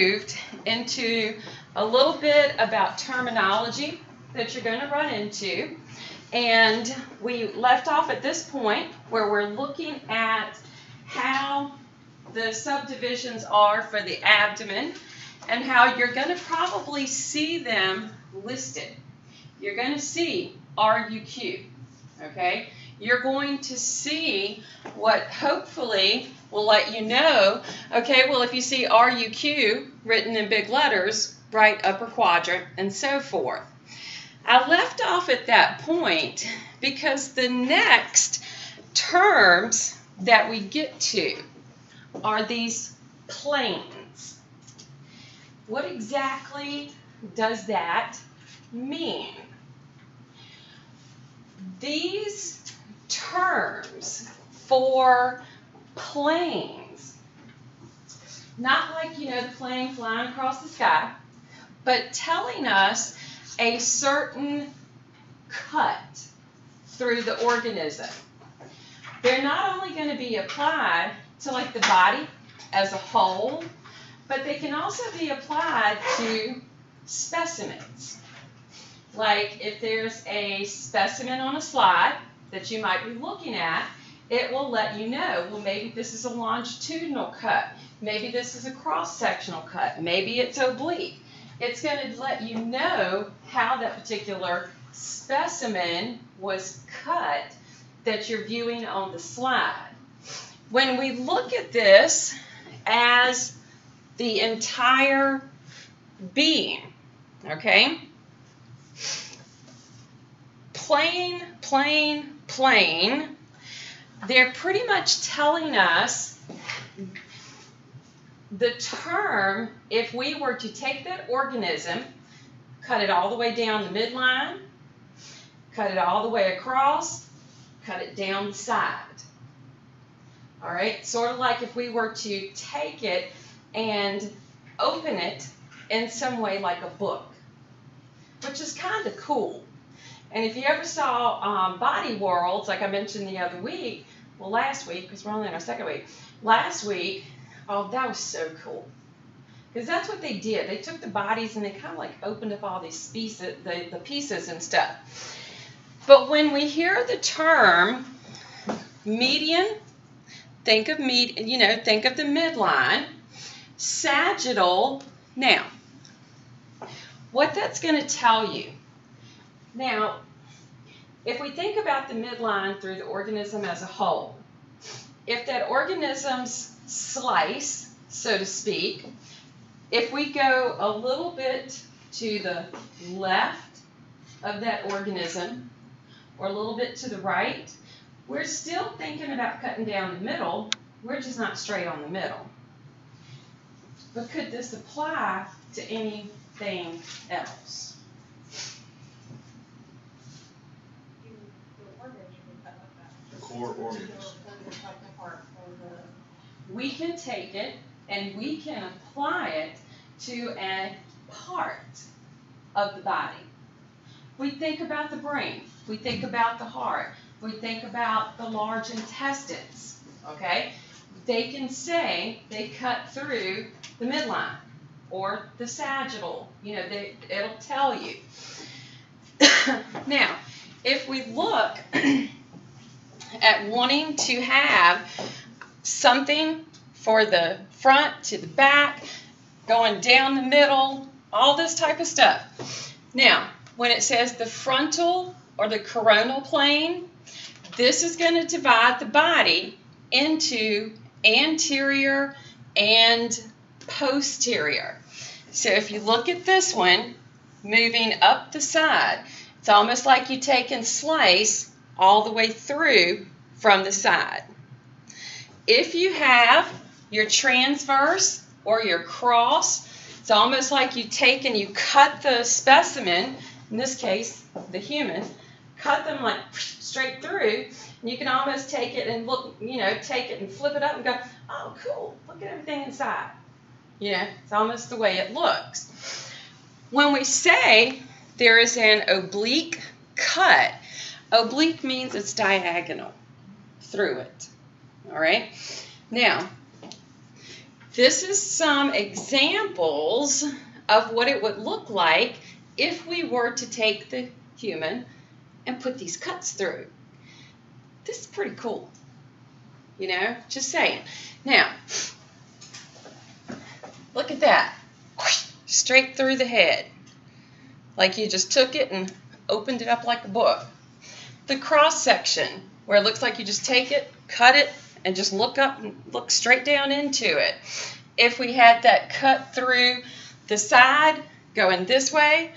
moved into a little bit about terminology that you're going to run into. And we left off at this point where we're looking at how the subdivisions are for the abdomen and how you're going to probably see them listed. You're going to see RUQ, okay? You're going to see what hopefully will let you know, okay, well, if you see RUQ written in big letters, right upper quadrant, and so forth. I left off at that point because the next terms that we get to are these planes. What exactly does that mean? These terms for planes, not like, you know, the plane flying across the sky, but telling us a certain cut through the organism. They're not only going to be applied to like the body as a whole, but they can also be applied to specimens. Like if there's a specimen on a slide that you might be looking at, it will let you know, well, maybe this is a longitudinal cut, maybe this is a cross-sectional cut, maybe it's oblique. It's going to let you know how that particular specimen was cut that you're viewing on the slide. When we look at this as the entire being, okay, plane, plane, plane, they're pretty much telling us the term, if we were to take that organism, cut it all the way down the midline, cut it all the way across, cut it down the side. All right, sort of like if we were to take it and open it in some way like a book, which is kind of cool. And if you ever saw Body Worlds, like I mentioned the other week, well, last week, because we're only in our second week, last week, oh, that was so cool. Because that's what they did. They took the bodies and they kind of like opened up all these pieces, the pieces and stuff. But when we hear the term median, think of think of the midline. Sagittal. Now, what that's going to tell you. Now, if we think about the midline through the organism as a whole, if that organism's slice, so to speak, if we go a little bit to the left of that organism or a little bit to the right, we're still thinking about cutting down the middle. We're just not straight on the middle. But could this apply to anything else? Core organs. We can take it and we can apply it to a part of the body. We think about the brain. We think about the heart. We think about the large intestines. Okay? They can say they cut through the midline or the sagittal. You know, it'll tell you. Now, if we look at wanting to have something for the front to the back, going down the middle, all this type of stuff. Now, when it says the frontal or the coronal plane, this is going to divide the body into anterior and posterior. So if you look at this one, moving up the side, it's almost like you take and slice all the way through from the side. If you have your transverse or your cross, it's almost like you take and you cut the specimen, in this case, the human, cut them like straight through, and you can almost take it and look, take it and flip it up and go, oh, cool, look at everything inside. It's almost the way it looks. When we say there is an oblique cut, oblique means it's diagonal through it. All right? Now, This is some examples of what it would look like if we were to take the human and put these cuts through. This is pretty cool, you know, just saying. Now, look at that, straight through the head, like you just took it and opened it up like a book. The cross section, where it looks like you just take it, cut it, and just look up and look straight down into it. If we had that cut through the side going this way,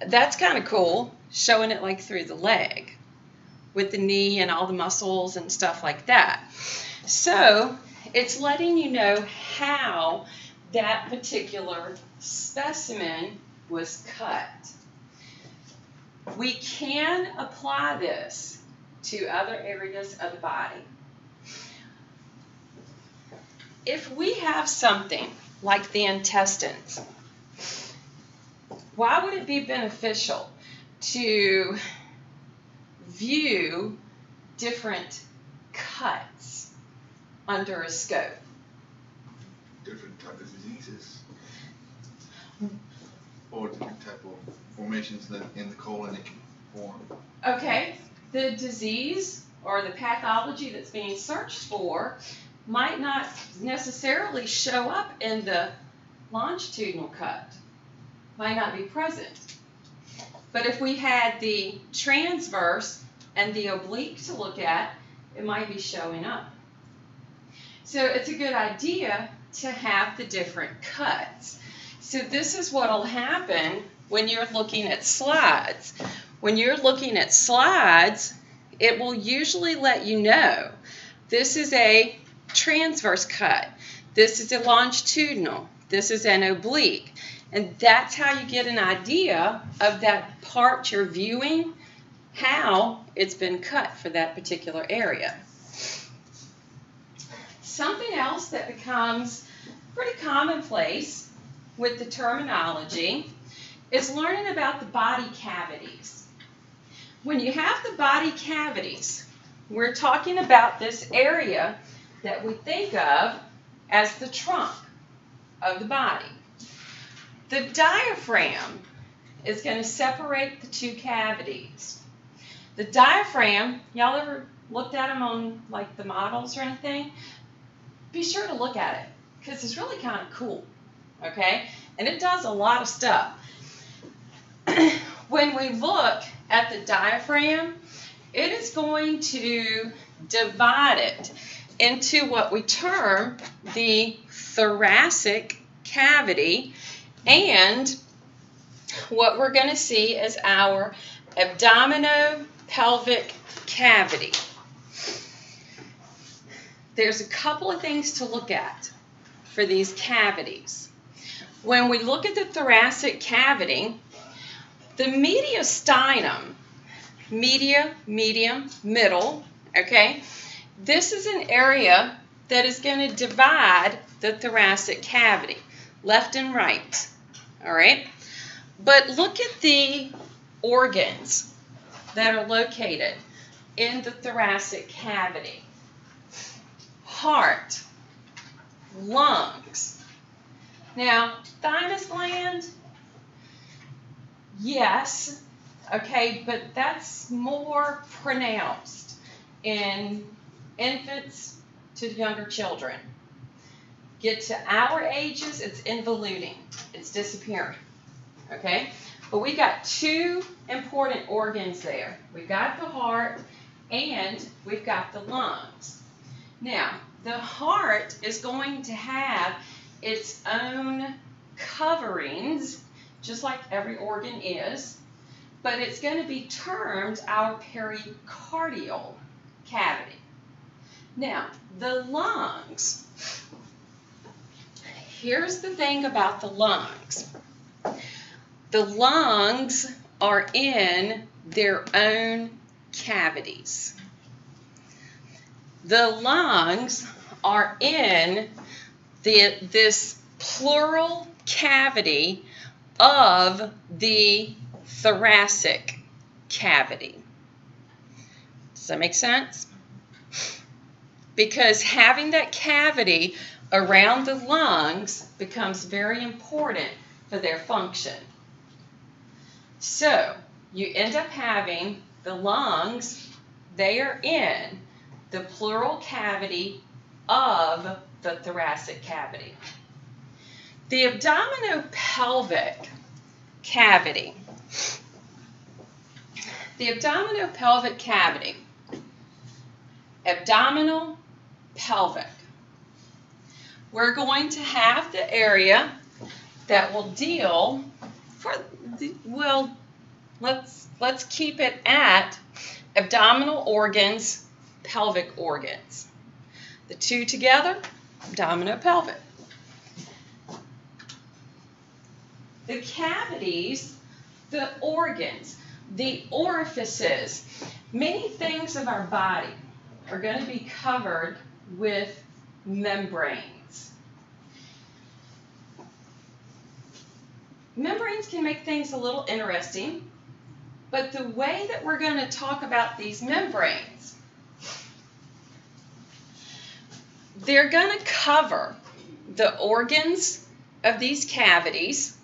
that's kind of cool, showing it like through the leg with the knee and all the muscles and stuff like that. So it's letting you know how that particular specimen was cut. We can apply this to other areas of the body. If we have something like the intestines, why would it be beneficial to view different cuts under a scope? Different type of diseases, or different type of formations that in the colon it can form. Okay, the disease or the pathology that's being searched for might not necessarily show up in the longitudinal cut, might not be present. But if we had the transverse and the oblique to look at, it might be showing up. So it's a good idea to have the different cuts. So this is what will happen when you're looking at slides. When you're looking at slides, it will usually let you know this is a transverse cut, this is a longitudinal, this is an oblique. And that's how you get an idea of that part you're viewing, how it's been cut for that particular area. Something else that becomes pretty commonplace with the terminology is learning about the body cavities. When you have the body cavities, we're talking about this area that we think of as the trunk of the body. The diaphragm is going to separate the two cavities. The diaphragm, y'all ever looked at them on like the models or anything? Be sure to look at it because it's really kind of cool, okay? And it does a lot of stuff. When we look at the diaphragm, it is going to divide it into what we term the thoracic cavity and what we're going to see as our abdominopelvic cavity. There's a couple of things to look at for these cavities. When we look at the thoracic cavity, the mediastinum, media, medium, middle, okay, this is an area that is going to divide the thoracic cavity, left and right, all right? But look at the organs that are located in the thoracic cavity. Heart, lungs. Now, thymus gland, yes, okay, but that's more pronounced in infants to younger children. Get to our ages, it's involuting, it's disappearing, okay? But we got two important organs there. We've got the heart and we've got the lungs. Now, the heart is going to have its own coverings, just like every organ is, but it's going to be termed our pericardial cavity. Now, the lungs. Here's the thing about the lungs. The lungs are in their own cavities. The lungs are in this pleural cavity of the thoracic cavity. Does that make sense? Because having that cavity around the lungs becomes very important for their function. So you end up having the lungs, they are in the pleural cavity of the thoracic cavity. The abdominopelvic cavity. The abdominopelvic cavity, abdominal, pelvic. We're going to have the area that will deal let's keep it at abdominal organs, pelvic organs. The two together, abdominopelvic. The cavities, the organs, the orifices, many things of our body are going to be covered with membranes. Membranes can make things a little interesting, but the way that we're going to talk about these membranes, they're going to cover the organs of these cavities.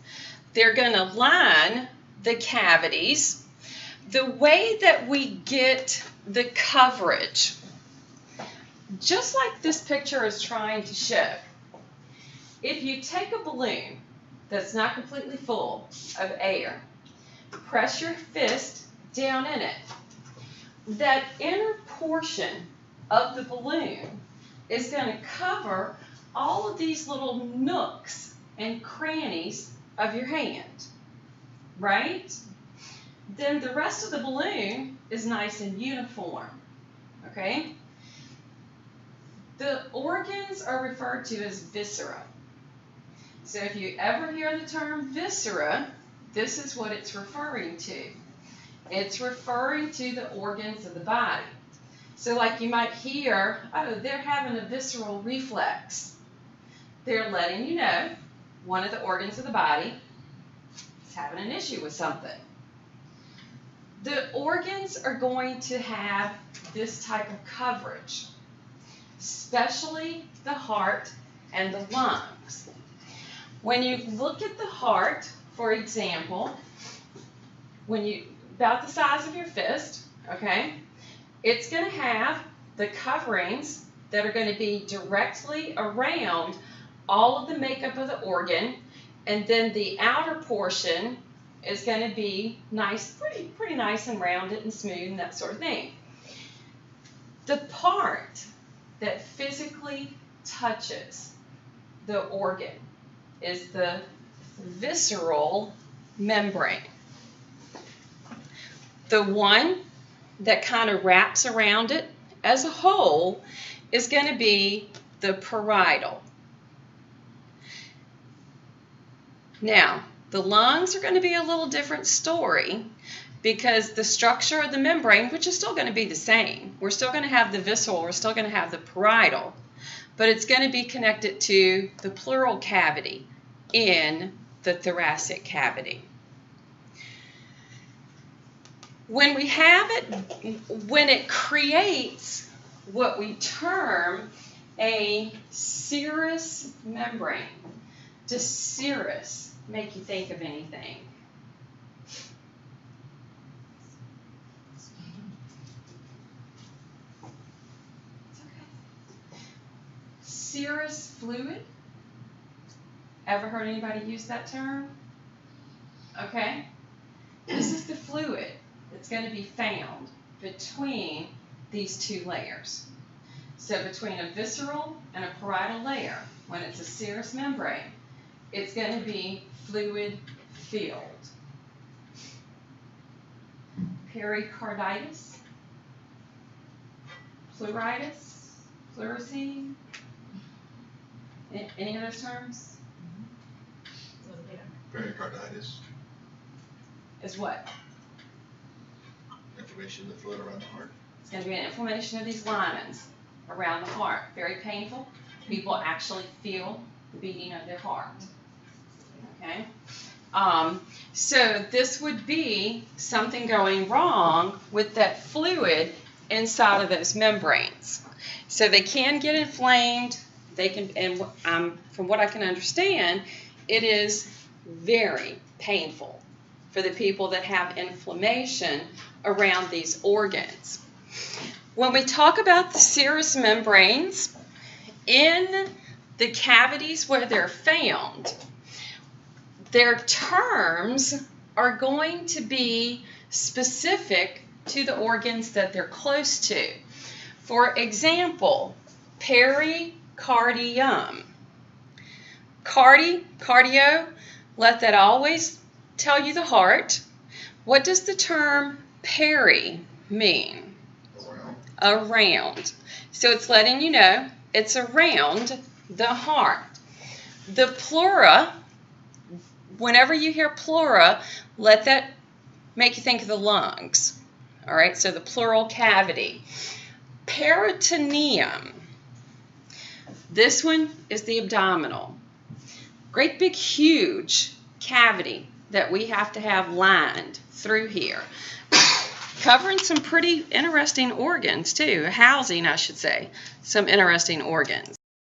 They're going to line the cavities. The way that we get the coverage, just like this picture is trying to show, if you take a balloon that's not completely full of air, press your fist down in it, that inner portion of the balloon is going to cover all of these little nooks and crannies of your hand, right? Then the rest of the balloon is nice and uniform, okay? The organs are referred to as viscera. So if you ever hear the term viscera, this is what it's referring to. It's referring to the organs of the body. So like you might hear, oh, they're having a visceral reflex. They're letting you know one of the organs of the body is having an issue with something. The organs are going to have this type of coverage, especially the heart and the lungs. When you look at the heart, for example, about the size of your fist, okay, it's going to have the coverings that are going to be directly around all of the makeup of the organ, and then the outer portion is going to be nice, pretty nice and rounded and smooth and that sort of thing. The part that physically touches the organ is the visceral membrane. The one that kind of wraps around it as a whole is going to be the parietal. Now, the lungs are going to be a little different story because the structure of the membrane, which is still going to be the same, we're still going to have the visceral, we're still going to have the parietal, but it's going to be connected to the pleural cavity in the thoracic cavity. When we have it, when it creates what we term a serous membrane, does serous make you think of anything? It's okay. Serous fluid? Ever heard anybody use that term? Okay. This is the fluid that's going to be found between these two layers. So between a visceral and a parietal layer, when it's a serous membrane, it's going to be fluid filled. Pericarditis, pleuritis, pleurisy, any of those terms? Pericarditis. Is what? Inflammation of the fluid around the heart. It's going to be an inflammation of these linings around the heart. Very painful. People actually feel the beating of their heart. Okay? So this would be something going wrong with that fluid inside of those membranes. So they can get inflamed, They can, and from what I can understand, it is very painful for the people that have inflammation around these organs. When we talk about the serous membranes, in the cavities where they're found, their terms are going to be specific to the organs that they're close to. For example, pericardium. Cardio, let that always tell you the heart. What does the term peri mean? Around. So it's letting you know it's around the heart. The pleura, whenever you hear pleura, let that make you think of the lungs. All right, so the pleural cavity. Peritoneum. This one is the abdominal. Great big huge cavity that we have to have lined through here. Covering some pretty interesting organs too, housing I should say, some interesting organs.